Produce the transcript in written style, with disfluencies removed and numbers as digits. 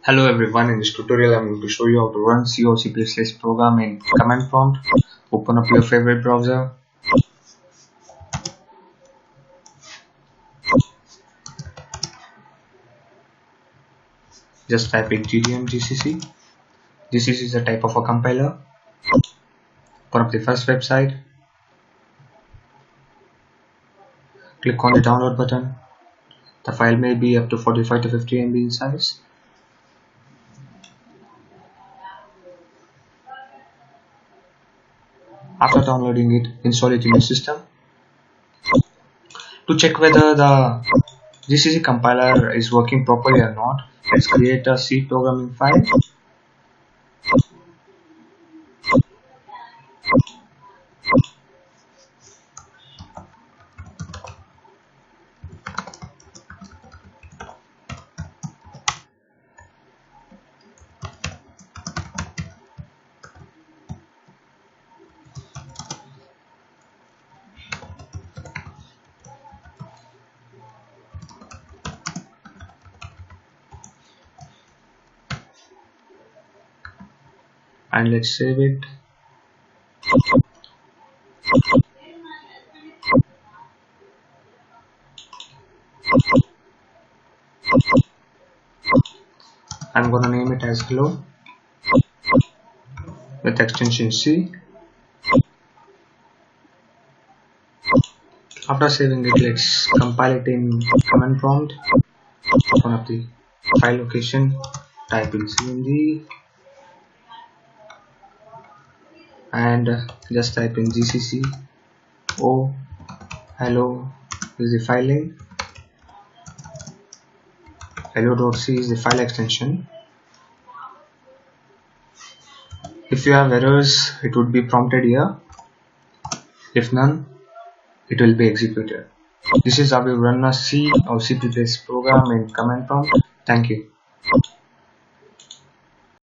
Hello everyone, in this tutorial I'm going to show you how to run C or C++ program in command prompt. Open up your favorite browser. Just type in GDM GCC. GCC is a type of a compiler. Open up the first website. Click on the download button. The file may be up to 45 to 50 MB in size. After downloading it, install it in your system. To check whether the GCC compiler is working properly or not, let's create a C programming file. And let's save it. I'm gonna name it as hello with extension C. After saving it, let's compile it in command prompt. Open up the file location, type in cmd and just type in gcc o hello is the file name, hello.c is the file extension. If you have errors, it would be prompted here. If none, it will be executed. This is how we run a C or C++ program in command prompt. Thank you.